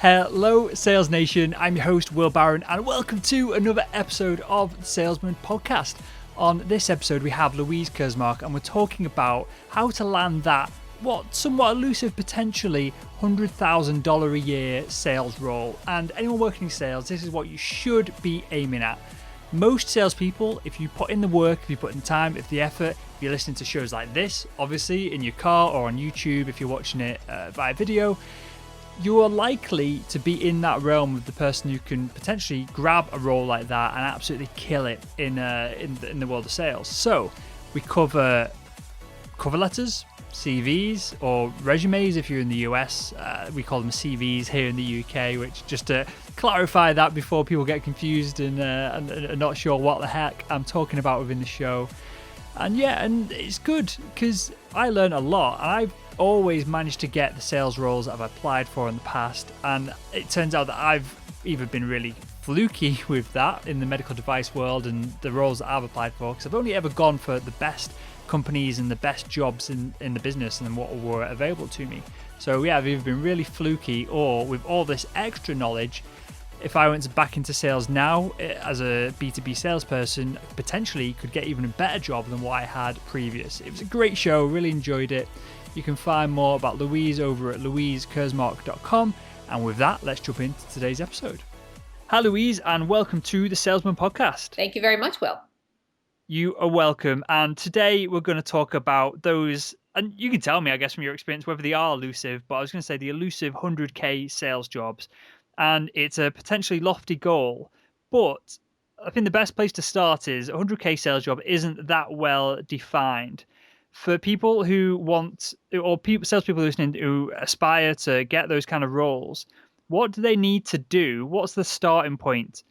Hello, Sales Nation. I'm your host, Will Barron, and welcome to another episode of the Salesman Podcast. On this episode, we have Louise Kursmark, and we're talking about how to land that, somewhat elusive, potentially $100,000 a year sales role. And anyone working in sales, this is what you should be aiming at. Most salespeople, if you put in the work, if you put in the time, if the effort, if you're listening to shows like this, obviously in your car or on YouTube, if you're watching it via video, you are likely to be in that realm of the person who can potentially grab a role like that and absolutely kill it in the world of sales. So we cover cover letters, CVs, or resumes if you're in the US. We call them CVs here in the UK, which, just to clarify that before people get confused and are not sure what the heck I'm talking about within the show. And it's good because I learned a lot, and I've always managed to get the sales roles that I've applied for in the past, and it turns out that I've either been really fluky with that in the medical device world and the roles that I've applied for, because I've only ever gone for the best companies and the best jobs in the business and what were available to me. So I've either been really fluky, or with all this extra knowledge, if I went back into sales now as a B2B salesperson, potentially could get even a better job than what I had previous. It was a great show, really enjoyed it. You can find more about Louise over at louisekursmark.com. And with that, let's jump into today's episode. Hi, Louise, and welcome to the Salesman Podcast. Thank you very much, Will. You are welcome. And today we're going to talk about those, and you can tell me, I guess, from your experience, whether they are elusive, but I was going to say the elusive 100K sales jobs. And it's a potentially lofty goal, but I think the best place to start is a 100K sales job isn't that well defined. For people who want, or salespeople listening who aspire to get those kind of roles, what do they need to do? What's the starting point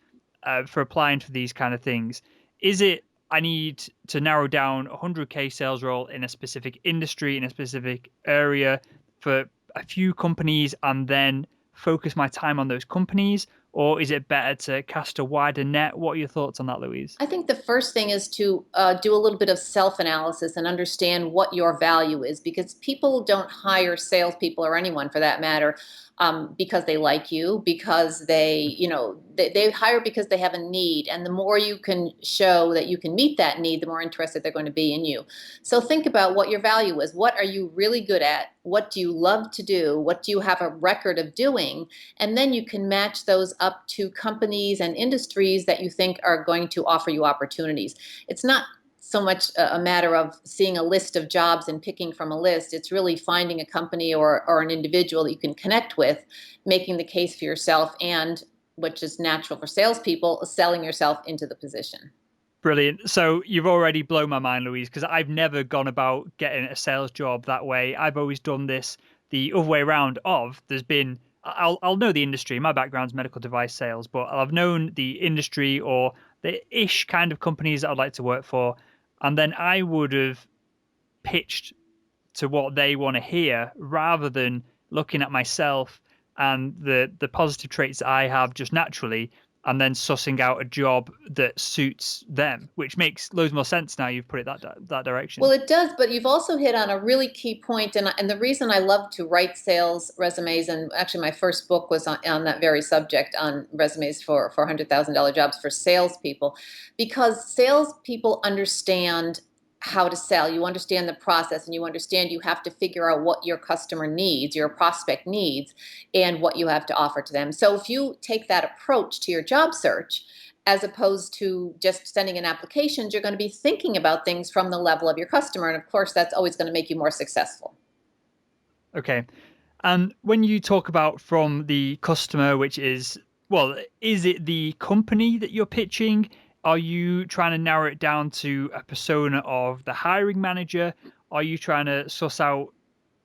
for applying for these kind of things? Is it, I need to narrow down a 100K sales role in a specific industry, in a specific area for a few companies, and then focus my time on those companies? Or is it better to cast a wider net? What are your thoughts on that, Louise? I think the first thing is to do a little bit of self-analysis and understand what your value is, because people don't hire salespeople, or anyone for that matter, because they like you, because they hire because they have a need. And the more you can show that you can meet that need, the more interested they're going to be in you. So think about what your value is. What are you really good at? What do you love to do? What do you have a record of doing? And then you can match those up to companies and industries that you think are going to offer you opportunities. It's not so much a matter of seeing a list of jobs and picking from a list. It's really finding a company or an individual that you can connect with, making the case for yourself, and, which is natural for salespeople, selling yourself into the position. Brilliant. So you've already blown my mind, Louise, because I've never gone about getting a sales job that way. I've always done this the other way around of, I'll know the industry. My background's medical device sales, but I've known the industry or the ish kind of companies that I'd like to work for. And then I would have pitched to what they want to hear, rather than looking at myself and the positive traits that I have just naturally, and then sussing out a job that suits them, which makes loads more sense now you've put it that direction. Well, it does, but you've also hit on a really key point, and the reason I love to write sales resumes, and actually my first book was on that very subject, on resumes for $100,000 jobs for salespeople, because salespeople understand how to sell. You understand the process, and you understand you have to figure out what your customer needs, your prospect needs, and what you have to offer to them. So if you take that approach to your job search, as opposed to just sending in applications, you're going to be thinking about things from the level of your customer. And of course, that's always going to make you more successful. Okay. And when you talk about from the customer, which is it the company that you're pitching? Are you trying to narrow it down to a persona of the hiring manager? Are you trying to suss out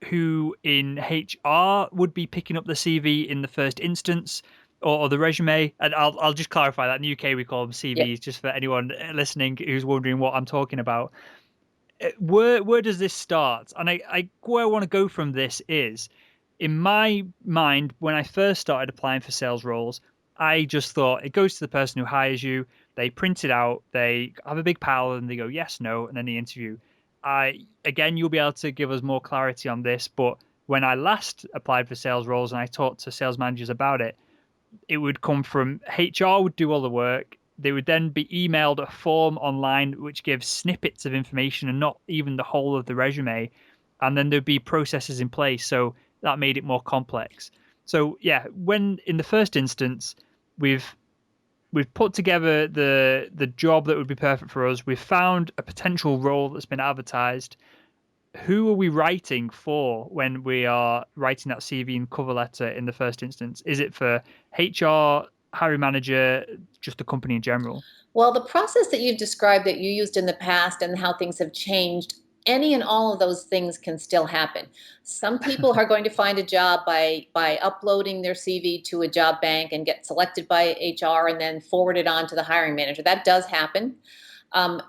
who in HR would be picking up the CV in the first instance, or the resume? And I'll just clarify that in the UK we call them CVs, just for anyone listening who's wondering what I'm talking about. Where does this start? And where I want to go from this is, in my mind, when I first started applying for sales roles, I just thought it goes to the person who hires you. They print it out, they have a big pile, and they go yes, no, and then the interview. Again, you'll be able to give us more clarity on this, but when I last applied for sales roles and I talked to sales managers about it, it would come from HR would do all the work. They would then be emailed a form online which gives snippets of information and not even the whole of the resume. And then there'd be processes in place. So that made it more complex. So yeah, when in the first instance, we've put together the job that would be perfect for us. We've found a potential role that's been advertised. Who are we writing for when we are writing that CV and cover letter in the first instance? Is it for HR, hiring manager, just the company in general? Well, the process that you've described that you used in the past and how things have changed, any and all of those things can still happen. Some people are going to find a job by uploading their CV to a job bank and get selected by HR and then forward it on to the hiring manager. That does happen. Um,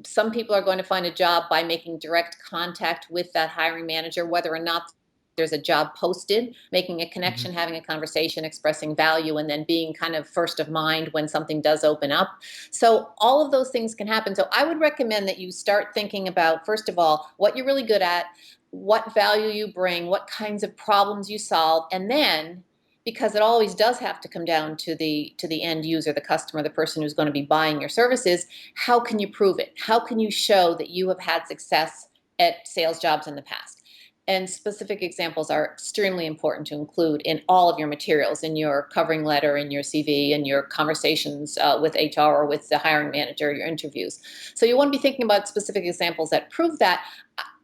some people are going to find a job by making direct contact with that hiring manager, whether or not there's a job posted, making a Hmm. connection, having a conversation, expressing value, and then being kind of first of mind when something does open up. So all of those things can happen. So I would recommend that you start thinking about, first of all, what you're really good at, what value you bring, what kinds of problems you solve, and then, because it always does have to come down to the end user, the customer, the person who's going to be buying your services, how can you prove it? How can you show that you have had success at sales jobs in the past? And specific examples are extremely important to include in all of your materials, in your covering letter, in your CV, in your conversations with HR or with the hiring manager, your interviews. So you want to be thinking about specific examples that prove that.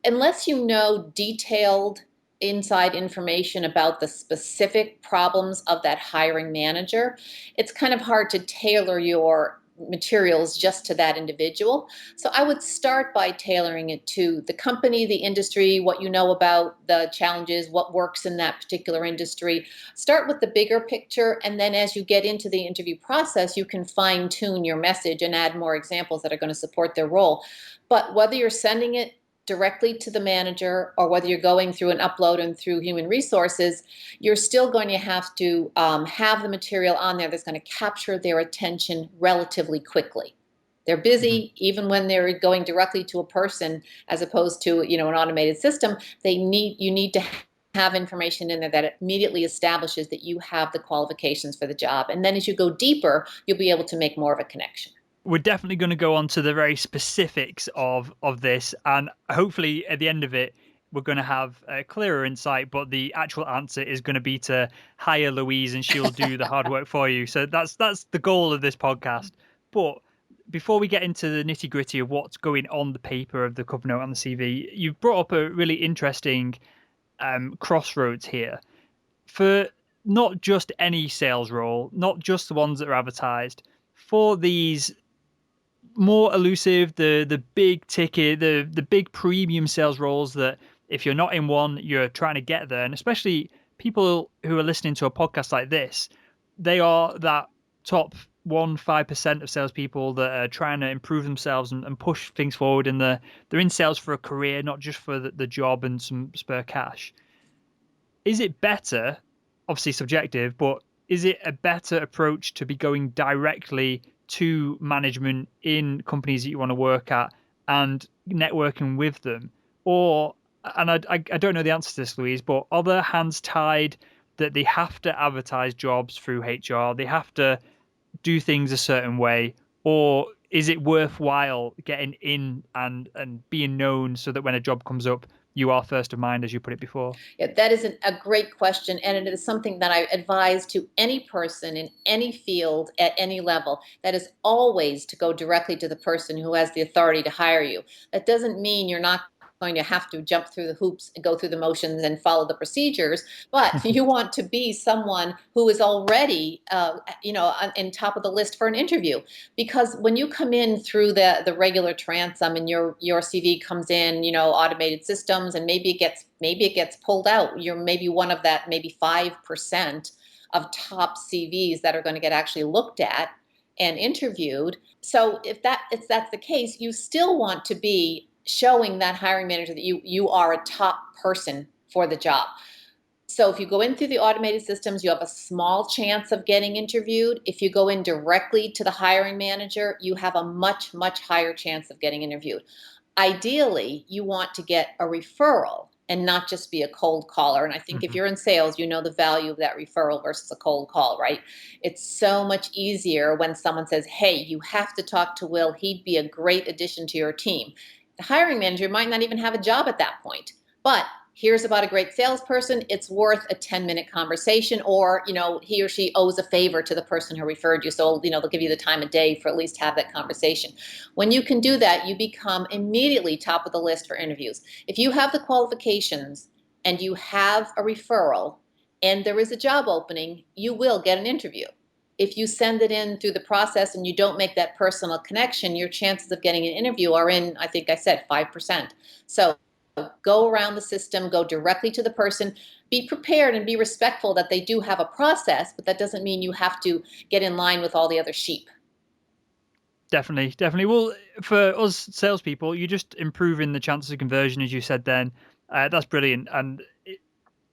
Unless you know detailed inside information about the specific problems of that hiring manager, it's kind of hard to tailor your materials just to that individual. So I would start by tailoring it to the company, the industry, what you know about the challenges, what works in that particular industry. Start with the bigger picture, and then as you get into the interview process, you can fine tune your message and add more examples that are going to support their role. But whether you're sending it directly to the manager or whether you're going through an upload and through human resources, you're still going to have the material on there that's going to capture their attention relatively quickly. They're Hmm. busy even when they're going directly to a person as opposed to an automated system. You need to have information in there that immediately establishes that you have the qualifications for the job. And then as you go deeper, you'll be able to make more of a connection. We're definitely going to go on to the very specifics of this, and hopefully at the end of it, we're going to have a clearer insight. But the actual answer is going to be to hire Louise, and she'll do the hard work for you. So that's the goal of this podcast. But before we get into the nitty gritty of what's going on the paper of the cover note on the CV, you've brought up a really interesting crossroads here for not just any sales role, not just the ones that are advertised, for these more elusive, the big ticket, the big premium sales roles that if you're not in one, you're trying to get there. And especially people who are listening to a podcast like this, they are that top 1-5% of salespeople that are trying to improve themselves and push things forward, and they're in sales for a career, not just for the job and some spare cash. Is it better, obviously subjective, but is it a better approach to be going directly to management in companies that you want to work at and networking with them? Or, and I don't know the answer to this, Louise, but are their hands tied that they have to advertise jobs through HR? They have to do things a certain way? Or is it worthwhile getting in and being known so that when a job comes up, you are first of mind, as you put it before? Yeah, that is a great question, and it is something that I advise to any person in any field at any level. That is always to go directly to the person who has the authority to hire you. That doesn't mean you're not going to have to jump through the hoops and go through the motions and follow the procedures, but you want to be someone who is already, in top of the list for an interview. Because when you come in through the regular transom and your CV comes in, automated systems, and maybe it gets pulled out. You're maybe one of that maybe 5% of top CVs that are going to get actually looked at and interviewed. So if that's the case, you still want to be showing that hiring manager that you are a top person for the job. So if you go in through the automated systems, you have a small chance of getting interviewed. If you go in directly to the hiring manager, you have a much higher chance of getting interviewed. Ideally, you want to get a referral. and not just be a cold caller. And I think if Hmm. you're in sales, you know the value of that referral versus a cold call, right? It's so much easier when someone says, hey, you have to talk to Will. He'd be a great addition to your team. The hiring manager might not even have a job at that point, but here's about a great salesperson. It's worth a 10-minute conversation, or, he or she owes a favor to the person who referred you. So, they'll give you the time of day for at least have that conversation. When you can do that, you become immediately top of the list for interviews. If you have the qualifications and you have a referral and there is a job opening, you will get an interview. If you send it in through the process and you don't make that personal connection, your chances of getting an interview are in, I think I said, 5%. So go around the system, go directly to the person, be prepared and be respectful that they do have a process, but that doesn't mean you have to get in line with all the other sheep. Definitely, definitely. Well, for us salespeople, you're just improving the chances of conversion, as you said. Then that's brilliant. And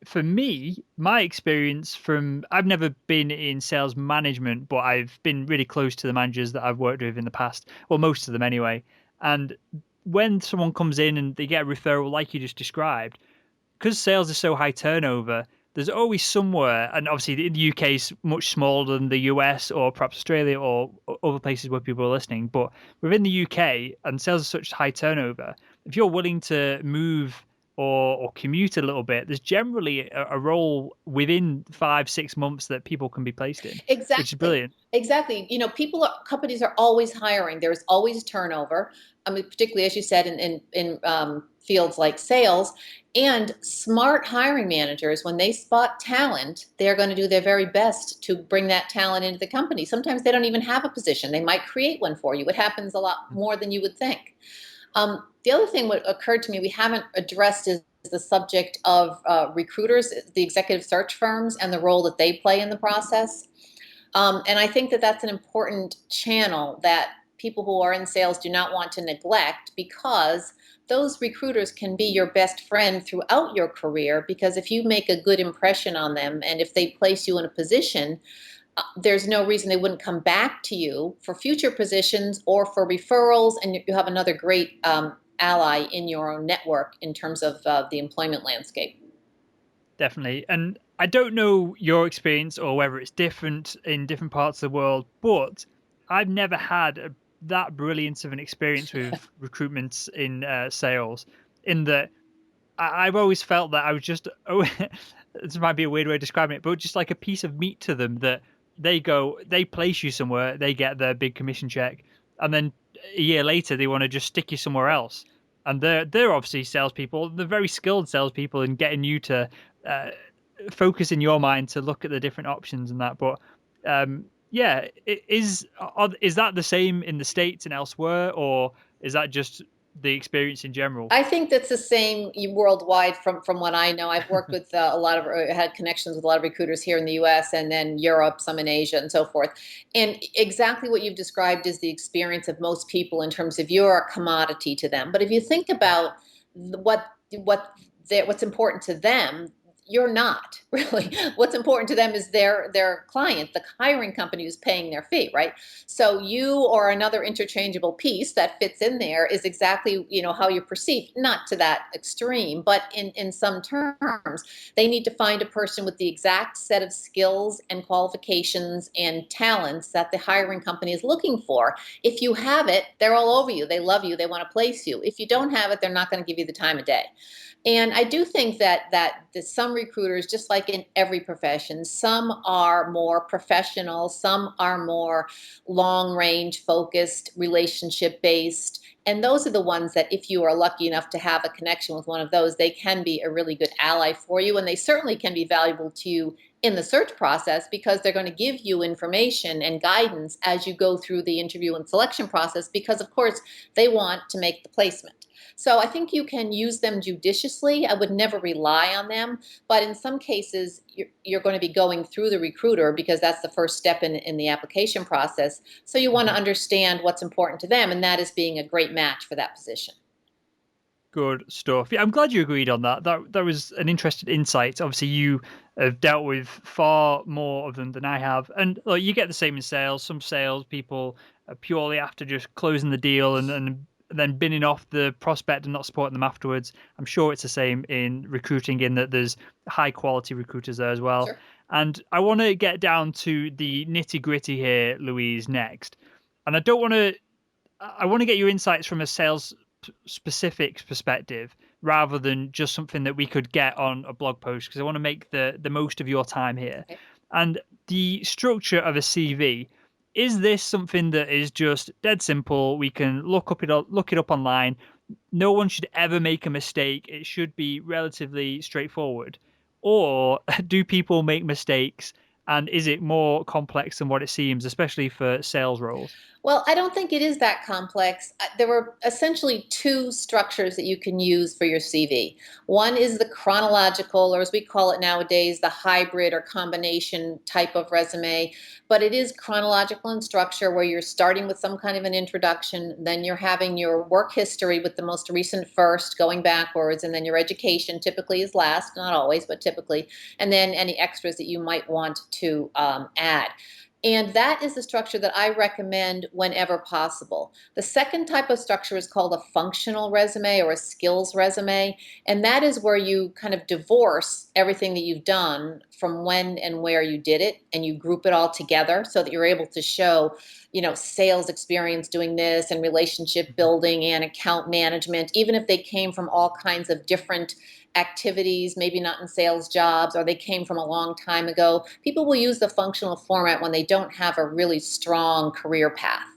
for me, my experience from I've never been in sales management, but I've been really close to the managers that I've worked with in the past. Well, most of them anyway. And when someone comes in and they get a referral, like you just described, because sales is so high turnover, there's always somewhere, and obviously the UK is much smaller than the US or perhaps Australia or other places where people are listening. But within the UK, and sales is such high turnover, if you're willing to move or commute a little bit, there's generally a role within 5 6 months that people can be placed in, which is Exactly. brilliant. Exactly. Companies are always hiring. There's always turnover. I mean, particularly as you said in fields like sales, and smart hiring managers, when they spot talent, they're going to do their very best to bring that talent into the company. Sometimes they don't even have a position. They might create one for you. It happens a lot more than you would think. The other thing that occurred to me we haven't addressed is the subject of recruiters, the executive search firms, and the role that they play in the process. And I think that that's an important channel that people who are in sales do not want to neglect, because those recruiters can be your best friend throughout your career. Because if you make a good impression on them and if they place you in a position, there's no reason they wouldn't come back to you for future positions or for referrals. And you have another great ally in your own network in terms of the employment landscape. Definitely. And I don't know your experience or whether it's different in different parts of the world, but I've never had that brilliant of an experience with recruitment in sales. In that I've always felt that I was just, oh, this might be a weird way of describing it, but just like a piece of meat to them that they place you somewhere, they get their big commission check, and then a year later they want to just stick you somewhere else. And they're obviously salespeople. They're very skilled salespeople in getting you to uh, focus in your mind to look at the different options and that. But yeah, is that the same in the States and elsewhere, or is that just the experience in general? I think that's the same worldwide from what I know. I've worked with a lot of, had connections with a lot of recruiters here in the US and then Europe, some in Asia and so forth. And exactly what you've described is the experience of most people in terms of you're a commodity to them. But if you think about what what's important to them, you're not really. What's important to them is their client, the hiring company who's paying their fee, right? So you or another interchangeable piece that fits in there is exactly, how you perceive, not to that extreme, but in some terms, they need to find a person with the exact set of skills and qualifications and talents that the hiring company is looking for. If you have it, they're all over you. They love you. They want to place you. If you don't have it, they're not going to give you the time of day. And I do think that some recruiters, just like in every profession, some are more professional, some are more long range focused, relationship based. And those are the ones that, if you are lucky enough to have a connection with one of those, they can be a really good ally for you. And they certainly can be valuable to you in the search process, because they're going to give you information and guidance as you go through the interview and selection process, because, of course, they want to make the placement. So I think you can use them judiciously. I would never rely on them. But in some cases, you're going to be going through the recruiter, because that's the first step in the application process. So you want to Mhm. understand what's important to them, and that is being a great match for that position. Good stuff. Yeah, I'm glad you agreed on that. That was an interesting insight. Obviously, you have dealt with far more of them than I have, and look, you get the same in sales. Some sales people are purely after just closing the deal and then binning off the prospect and not supporting them afterwards. I'm sure it's the same in recruiting, in that there's high quality recruiters there as well. Sure. And I want to get down to the nitty gritty here, Louise, next. And I want to get your insights from a sales specific perspective rather than just something that we could get on a blog post, because I want to make the most of your time here. Okay. And the structure of a CV, is this something that is just dead simple? We can look it up online. No one should ever make a mistake. It should be relatively straightforward. Or do people make mistakes? And is it more complex than what it seems, especially for sales roles? Well, I don't think it is that complex. There were essentially two structures that you can use for your CV. One is the chronological, or as we call it nowadays, the hybrid or combination type of resume. But it is chronological in structure, where you're starting with some kind of an introduction, then you're having your work history with the most recent first, going backwards, and then your education typically is last, not always, but typically, and then any extras that you might want to add. And that is the structure that I recommend whenever possible. The second type of structure is called a functional resume or a skills resume. And that is where you kind of divorce everything that you've done from when and where you did it, and you group it all together so that you're able to show, sales experience doing this, and relationship building and account management, even if they came from all kinds of different activities, maybe not in sales jobs, or they came from a long time ago. People will use the functional format when they don't have a really strong career path.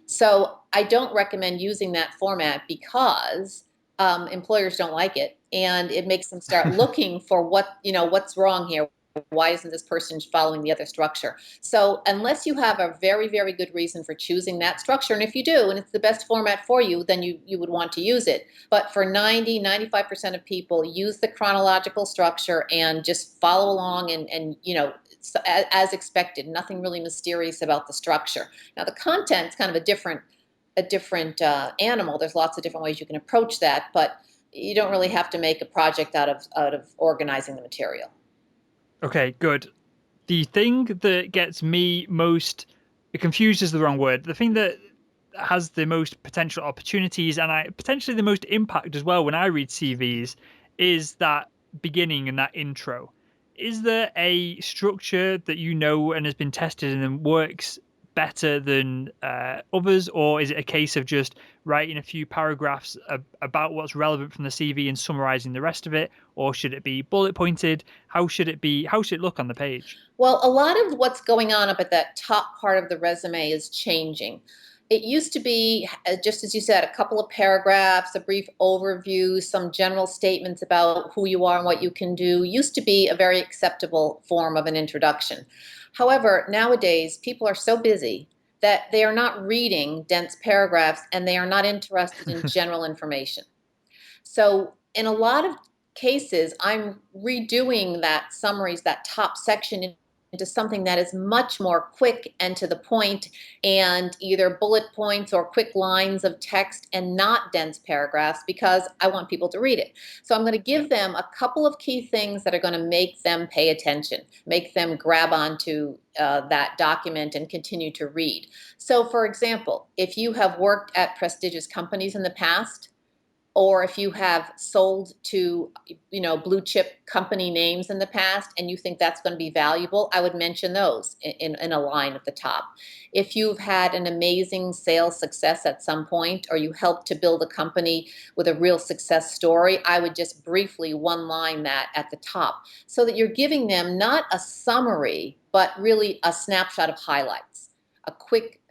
So I don't recommend using that format because employers don't like it, and it makes them start looking for what's wrong here. Why isn't this person following the other structure? So unless you have a very, very good reason for choosing that structure, and if you do, and it's the best format for you, then you would want to use it. But for 95% of people, use the chronological structure and just follow along, and as expected. Nothing really mysterious about the structure. Now, the content's kind of a different animal. There's lots of different ways you can approach that, but you don't really have to make a project out of organizing the material. Okay, good. The thing that gets me most confused is the wrong word. The thing that has the most potential opportunities and potentially the most impact as well when I read CVs is that beginning and that intro. Is there a structure that and has been tested and then works better than others, or is it a case of just writing a few paragraphs about what's relevant from the CV and summarizing the rest of it, or should it be bullet pointed? How should it be? How should it look on the page? Well, a lot of what's going on up at that top part of the resume is changing. It used to be, just as you said, a couple of paragraphs, a brief overview, some general statements about who you are and what you can do, used to be a very acceptable form of an introduction. However, nowadays, people are so busy that they are not reading dense paragraphs, and they are not interested in general information. So in a lot of cases, I'm redoing that summaries, that top section, into something that is much more quick and to the point, and either bullet points or quick lines of text, and not dense paragraphs, because I want people to read it. So I'm going to give them a couple of key things that are going to make them pay attention, make them grab onto that document and continue to read. So for example, if you have worked at prestigious companies in the past, or if you have sold to blue chip company names in the past, and you think that's going to be valuable, I would mention those in a line at the top. If you've had an amazing sales success at some point, or you helped to build a company with a real success story, I would just briefly one line that at the top, so that you're giving them not a summary, but really a snapshot of highlights, a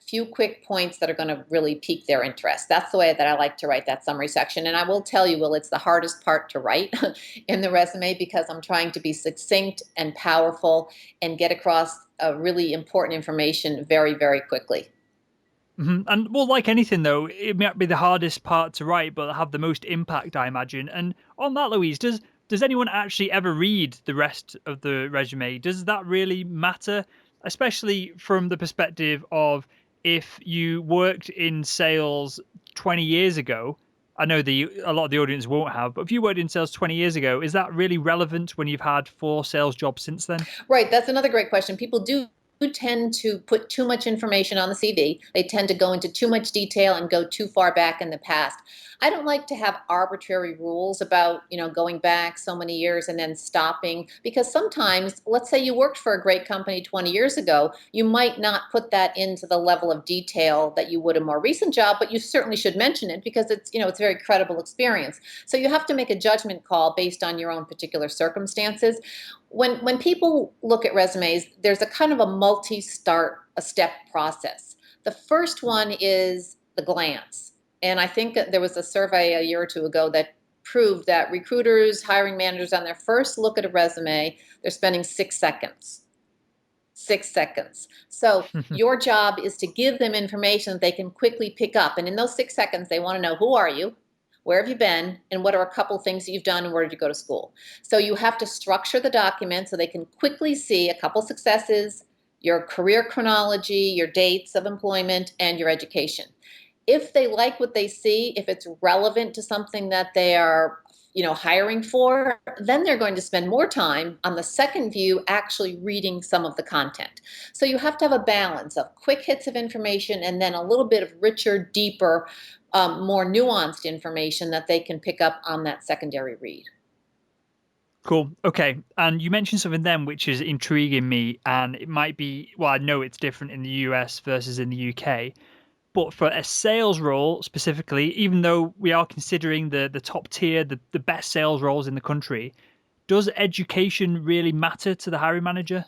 few quick points that are going to really pique their interest. That's the way that I like to write that summary section. And I will tell you, Will, it's the hardest part to write in the resume, because I'm trying to be succinct and powerful and get across really important information very, very quickly. And well, like anything though, it might be the hardest part to write, but have the most impact, I imagine. And on that, Louise, does anyone actually ever read the rest of the resume? Does that really matter? Especially from the perspective of, if you worked in sales 20 years ago, I know a lot of the audience won't have, but if you worked in sales 20 years ago, is that really relevant when you've had 4 sales jobs since then? Right. That's another great question. People do tend to put too much information on the CV. They tend to go into too much detail and go too far back in the past. I don't like to have arbitrary rules about, going back so many years and then stopping, because sometimes, let's say you worked for a great company 20 years ago, you might not put that into the level of detail that you would a more recent job, but you certainly should mention it because it's a very credible experience. So you have to make a judgment call based on your own particular circumstances. When people look at resumes, there's a kind of a step process. The first one is the glance. And I think there was a survey a year or two ago that proved that recruiters, hiring managers, on their first look at a resume, they're spending 6 seconds. 6 seconds. So your job is to give them information that they can quickly pick up. And in those 6 seconds, they want to know, who are you? Where have you been? And what are a couple things that you've done? And where did you go to school? So you have to structure the document so they can quickly see a couple successes, your career chronology, your dates of employment, and your education. If they like what they see, if it's relevant to something that they are hiring for, then they're going to spend more time on the second view actually reading some of the content. So you have to have a balance of quick hits of information and then a little bit of richer, deeper, more nuanced information that they can pick up on that secondary read. Cool. Okay. And you mentioned something then which is intriguing me, and it might be, well, I know it's different in the US versus in the UK. But for a sales role specifically, even though we are considering the top tier, the best sales roles in the country, does education really matter to the hiring manager?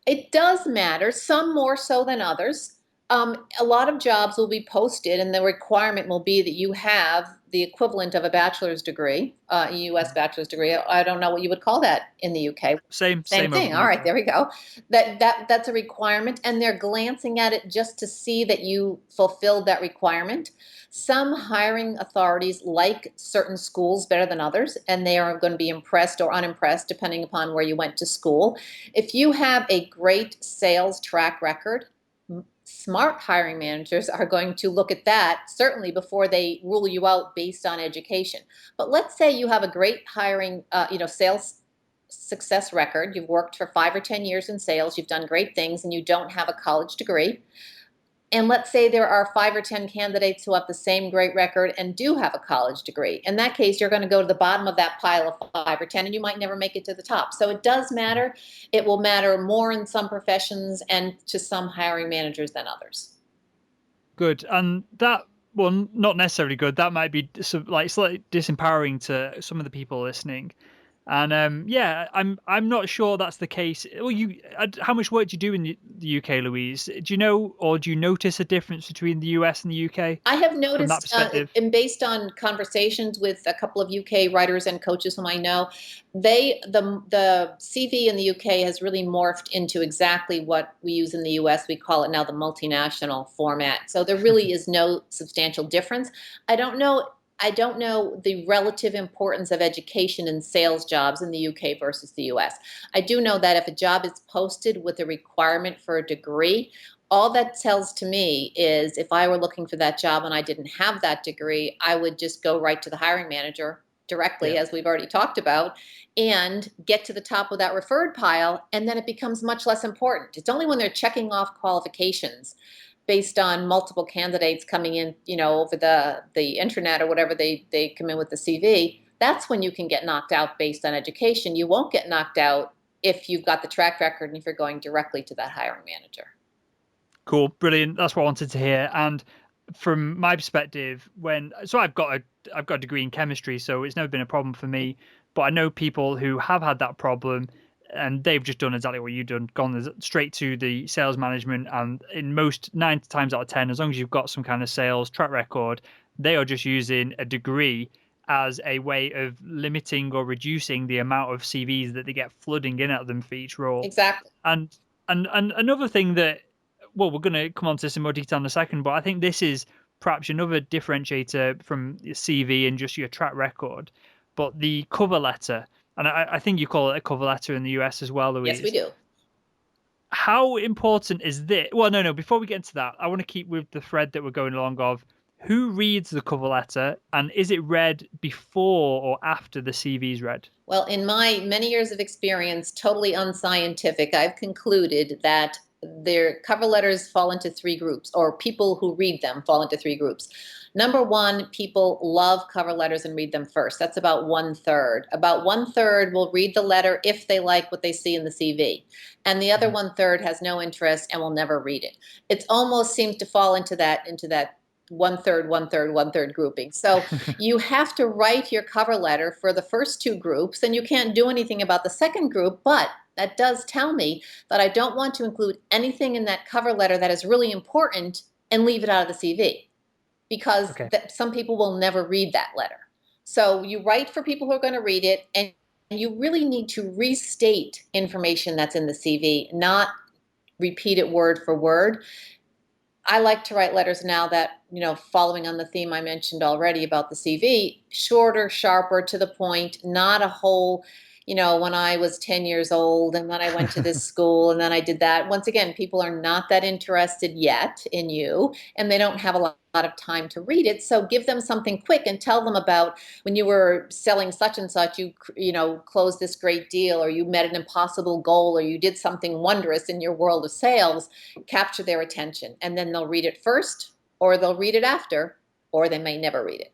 It does matter, some more so than others. A lot of jobs will be posted, and the requirement will be that you have the equivalent of a bachelor's degree, a U.S. bachelor's degree. I don't know what you would call that in the U.K. Same thing. All right, there we go. That's a requirement, and they're glancing at it just to see that you fulfilled that requirement. Some hiring authorities like certain schools better than others, and they are going to be impressed or unimpressed depending upon where you went to school. If you have a great sales track record, smart hiring managers are going to look at that certainly before they rule you out based on education. But let's say you have a great hiring, sales success record. You've worked for 5 or 10 years in sales. You've done great things, and you don't have a college degree. And let's say there are 5 or 10 candidates who have the same great record and do have a college degree. In that case, you're going to go to the bottom of that pile of 5 or 10, and you might never make it to the top. So it does matter. It will matter more in some professions and to some hiring managers than others. Good. And that one, not necessarily good. That might be slightly disempowering to some of the people listening. And I'm not sure that's the case. Well, how much work do you do in the UK, Louise? Do you know, or do you notice a difference between the US and the UK? I have from that noticed, perspective? and based on conversations with a couple of UK writers and coaches whom I know, the CV in the UK has really morphed into exactly what we use in the US. We call it now the multinational format. So there really is no substantial difference. I don't know the relative importance of education in sales jobs in the UK versus the US. I do know that if a job is posted with a requirement for a degree, all that tells to me is if I were looking for that job and I didn't have that degree, I would just go right to the hiring manager directly, as we've already talked about, and get to the top of that referred pile, and then it becomes much less important. It's only when they're checking off qualifications based on multiple candidates coming in, over the internet or whatever they come in with the CV, that's when you can get knocked out based on education. You won't get knocked out if you've got the track record and if you're going directly to that hiring manager. Cool, brilliant. That's what I wanted to hear. And from my perspective, I've got a degree in chemistry, so it's never been a problem for me. But I know people who have had that problem, and they've just done exactly what you've done, gone straight to the sales management. And in most 9 times out of 10, as long as you've got some kind of sales track record, they are just using a degree as a way of limiting or reducing the amount of CVs that they get flooding in at them for each role. Exactly. And another thing that, well, we're going to come on to this in more detail in a second, but I think this is perhaps another differentiator from your CV and just your track record, but the cover letter. And I think you call it a cover letter in the US as well, Louise. Yes, we do. How important is this? Well, no. Before we get into that, I want to keep with the thread that we're going along of who reads the cover letter, and is it read before or after the CV is read? Well, in my many years of experience, totally unscientific, I've concluded that their cover letters fall into three groups, or people who read them fall into three groups. Number one, people love cover letters and read them first. That's about 1/3. About 1/3 will read the letter if they like what they see in the CV. And the other 1/3 has no interest and will never read it. It almost seems to fall into that 1/3, 1/3, 1/3 grouping. So you have to write your cover letter for the first two groups, and you can't do anything about the second group, but that does tell me that I don't want to include anything in that cover letter that is really important and leave it out of the CV, because Okay. some people will never read that letter. So you write for people who are going to read it, and you really need to restate information that's in the CV, not repeat it word for word. I like to write letters now that, following on the theme I mentioned already about the CV, shorter, sharper, to the point, not a whole, when I was 10 years old and then I went to this school and then I did that. Once again, people are not that interested yet in you, and they don't have a lot of time to read it. So give them something quick and tell them about when you were selling such and such, you closed this great deal, or you met an impossible goal, or you did something wondrous in your world of sales. Capture their attention, and then they'll read it first, or they'll read it after, or they may never read it.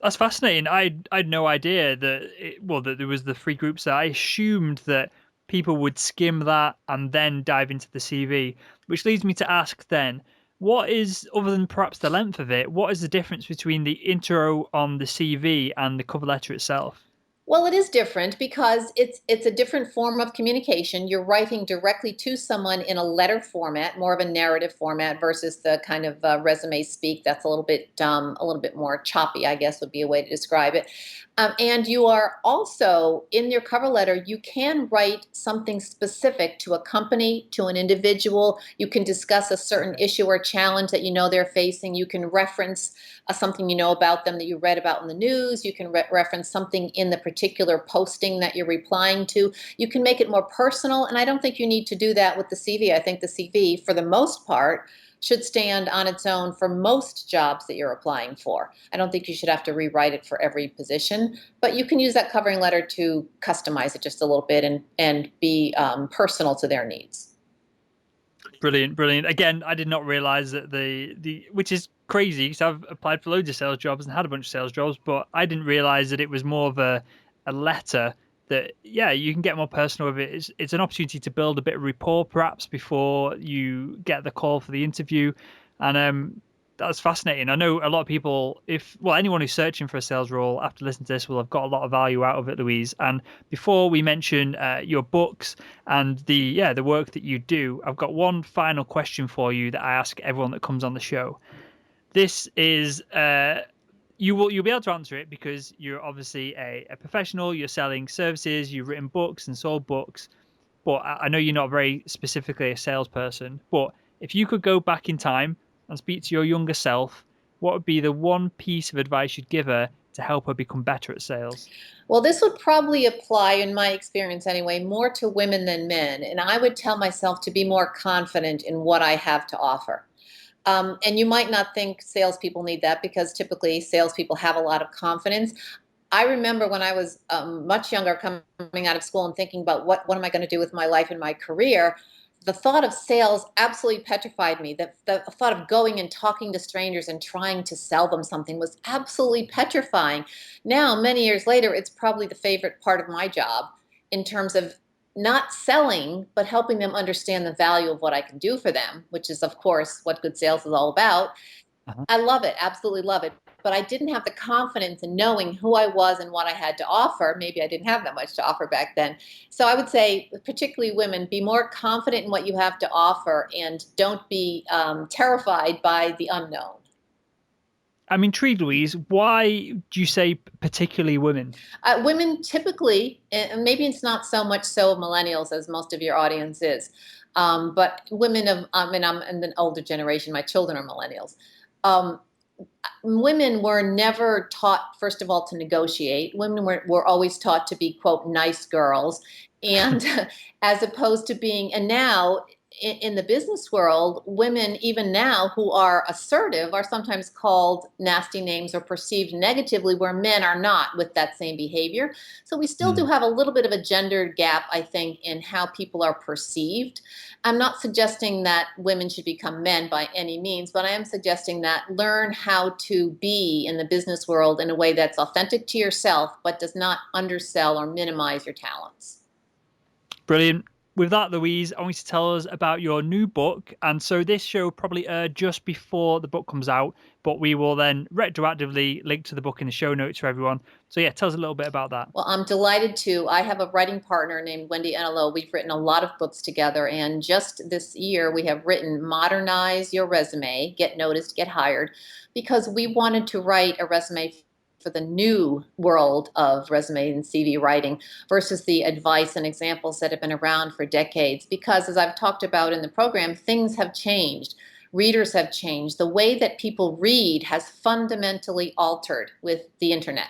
That's fascinating. I'd no idea that there was the three groups there. I assumed that people would skim that and then dive into the CV, which leads me to ask then, what is, other than perhaps the length of it, what is the difference between the intro on the CV and the cover letter itself? Well, it is different because it's a different form of communication. You're writing directly to someone in a letter format, more of a narrative format, versus the kind of resume speak that's a little bit more choppy, I guess would be a way to describe it. And you are also, in your cover letter, you can write something specific to a company, to an individual. You can discuss a certain issue or challenge that they're facing. You can reference something about them that you read about in the news. You can reference something in the particular posting that you're replying to. You can make it more personal, and I don't think you need to do that with the CV. I think the CV, for the most part, should stand on its own for most jobs that you're applying for. I don't think you should have to rewrite it for every position, but you can use that covering letter to customize it just a little bit and be personal to their needs. Brilliant, brilliant. Again, I did not realize that the which is crazy because I've applied for loads of sales jobs and had a bunch of sales jobs, but I didn't realize that it was more of a letter that, yeah, you can get more personal with it. It's an opportunity to build a bit of rapport perhaps before you get the call for the interview. And that's fascinating. I know a lot of people, anyone who's searching for a sales role after listening to this will have got a lot of value out of it, Louise. And before we mention your books and the work that you do, I've got one final question for you that I ask everyone that comes on the show. This is you'll be able to answer it because you're obviously a professional. You're selling services. You've written books and sold books, but I know you're not very specifically a salesperson. But if you could go back in time and speak to your younger self, what would be the one piece of advice you'd give her to help her become better at sales? Well, this would probably apply, in my experience anyway, more to women than men. And I would tell myself to be more confident in what I have to offer. And you might not think salespeople need that, because typically salespeople have a lot of confidence. I remember when I was much younger, coming out of school and thinking about what am I going to do with my life and my career. The thought of sales absolutely petrified me. The thought of going and talking to strangers and trying to sell them something was absolutely petrifying. Now, many years later, it's probably the favorite part of my job, in terms of not selling, but helping them understand the value of what I can do for them, which is, of course, what good sales is all about. Uh-huh. I love it, absolutely love it. But I didn't have the confidence in knowing who I was and what I had to offer. Maybe I didn't have that much to offer back then. So I would say, particularly women, be more confident in what you have to offer, and don't be terrified by the unknown. I'm intrigued, Louise. Why do you say particularly women? Women typically, and maybe it's not so much so millennials as most of your audience is, but women of, and I'm in the older generation, my children are millennials. Um, Women were never taught, first of all, to negotiate. Women were always taught to be, quote, nice girls. And as opposed to being, and now in the business world, women, even now, who are assertive are sometimes called nasty names or perceived negatively, where men are not with that same behavior. So we still do have a little bit of a gendered gap, I think, in how people are perceived. I'm not suggesting that women should become men by any means, but I am suggesting that learn how to be in the business world in a way that's authentic to yourself, but does not undersell or minimize your talents. Brilliant. With that, Louise, I want you to tell us about your new book. And so this show probably aired just before the book comes out, but we will then retroactively link to the book in the show notes for everyone. So yeah, tell us a little bit about that. Well, I'm delighted to. I have a writing partner named Wendy Enelo. We've written a lot of books together. And just this year, we have written Modernize Your Resume, Get Noticed, Get Hired, because we wanted to write a resume for the new world of resume and CV writing versus the advice and examples that have been around for decades. Because as I've talked about in the program, things have changed. Readers have changed. The way that people read has fundamentally altered with the internet.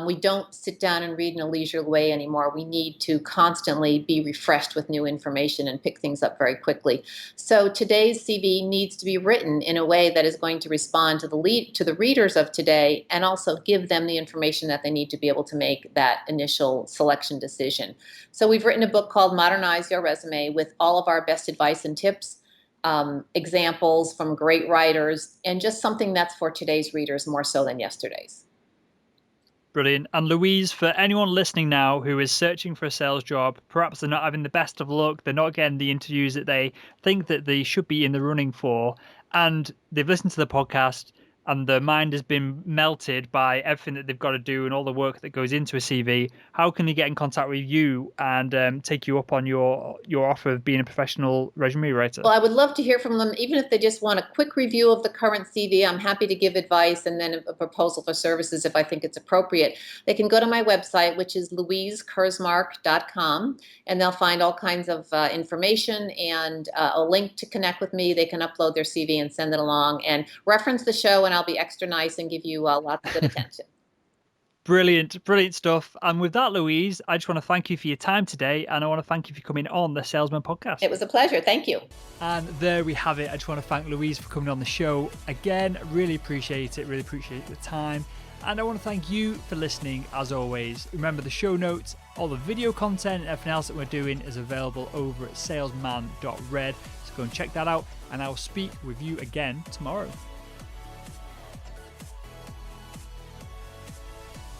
We don't sit down and read in a leisurely way anymore. We need to constantly be refreshed with new information and pick things up very quickly. So today's CV needs to be written in a way that is going to respond to the readers of today, and also give them the information that they need to be able to make that initial selection decision. So we've written a book called Modernize Your Resume with all of our best advice and tips, examples from great writers, and just something that's for today's readers more so than yesterday's. Brilliant. And Louise, for anyone listening now who is searching for a sales job, perhaps they're not having the best of luck, they're not getting the interviews that they think that they should be in the running for, and they've listened to the podcast and their mind has been melted by everything that they've got to do and all the work that goes into a CV, how can they get in contact with you and take you up on your offer of being a professional resume writer? Well, I would love to hear from them, even if they just want a quick review of the current CV. I'm happy to give advice and then a proposal for services if I think it's appropriate. They can go to my website, which is louisekursmark.com, and they'll find all kinds of information and a link to connect with me. They can upload their CV and send it along and reference the show, and I'll be extra nice and give you lots of good attention. Brilliant, brilliant stuff. And with that, Louise, I just want to thank you for your time today. And I want to thank you for coming on the Salesman Podcast. It was a pleasure. Thank you. And there we have it. I just want to thank Louise for coming on the show. Again, really appreciate it. Really appreciate the time. And I want to thank you for listening as always. Remember, the show notes, all the video content and everything else that we're doing is available over at salesman.red. So go and check that out. And I will speak with you again tomorrow.